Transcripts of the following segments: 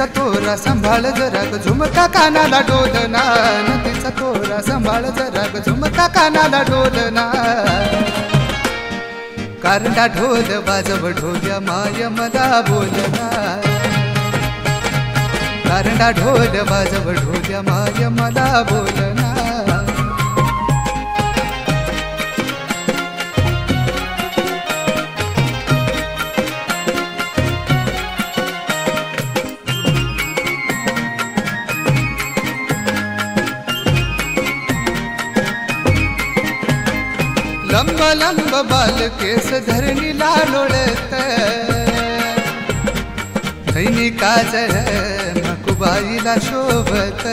नथीचा तोरा सांभाळ जरा ग झुमका कानाला डोलना, नथीचा तोरा सांभाळ जरा ग झुमका कानाला डोलना. कारंडा ढोल वाजव ढोल्या माय मला बोलना, कारंडा ढोल वाजव ढोल्या माय मला बोलना. लंब लंब बाल केस धरणीला लोळत, नैनी काजळ मकुबाईला शोभत.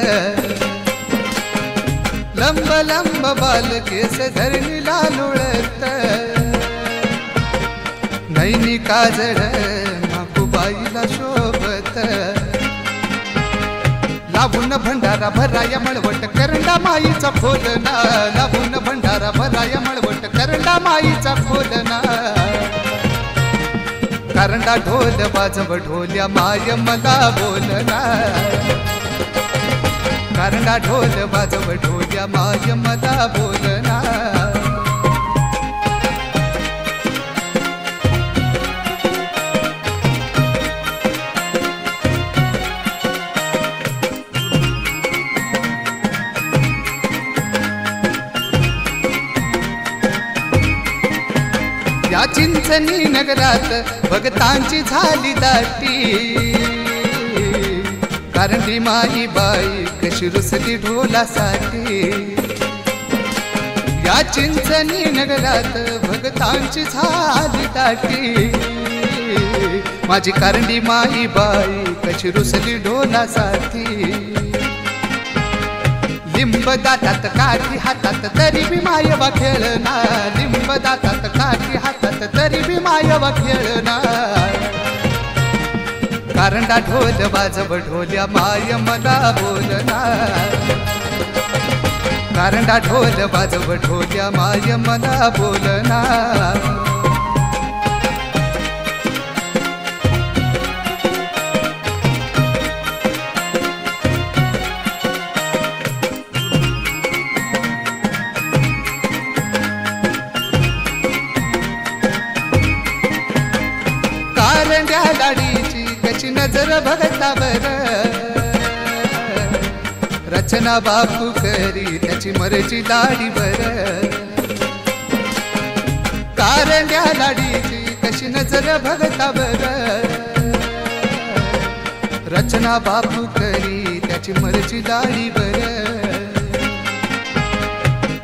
लंब लंब बाल केस धरणीला लोळत, नैनी काजळ मकुबाईला शोभत. लावून भंडारा भराया मळवट करंडा माईचा खोलना, लावून भंडारा भराया मळवट करंडा माईचा खोलना. कारंडा ढोल वाजव ढोल्या माय मला बोलना, कारंडा ढोल वाजव ढोल्या माय मला बोलना. या चिंचणी नगरात भगतांची झाली दाटी, कारंडी माई बाई कशी रुसली ढोलासाठी. या चिंचणी नगरात भगतांची झाली दाटी, माझी कारंडी माई बाई कशी रुसली ढोलासाठी. लिंब दातात काठी हातात तरी बी मायवा खेळना, लिंब दातात काठी हातात तरी बी मायवा खेळना. कारंडा ढोल वाजव ढोल्या माय मला बोलना, कारंडा ढोल वाजव ढोल्या माय मला बोलना. कारंड्या लाडीची कशी नजर भगतावर, रचना बापू करी त्याची मर्जी लाडीवर. कारंड्या लाडीची कशी नजर भगतावर, रचना बापू करी त्याची मर्जी लाडीवर.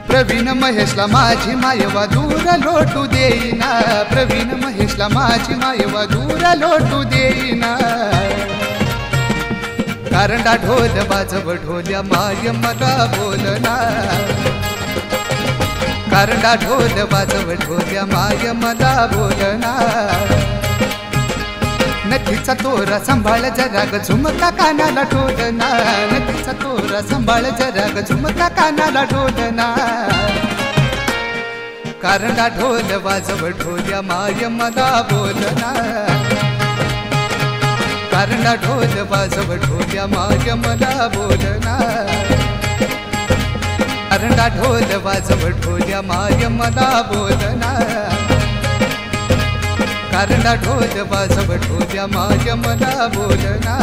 प्रवीण महेशला माझी मायवा दूर लोटू देईना, प्रवीण महेशला माझी मायवा दूर लोटू देईना. कारंडा ढोल वाजव ढोल्या माय मला बोलना, कारंडा ढोल वाजव ढोल्या माय मला बोलना. नथीचा तोरा सांभाळ जरा ग झुमका कानाला ढोलना, नथीचा तोरा सांभाळ जरा ग झुमका कानाला ढोलना. कारंडा ढोल वाजव ढोल्या माय मला बोलना, कारंडा ढोल वाजव ढोल्या माय मला बोलना. कारंडा ढोल वाजव ढोल्या माय मला बोलना, कारंडा ढोल वाजव ढोल्या माय मला बोलना.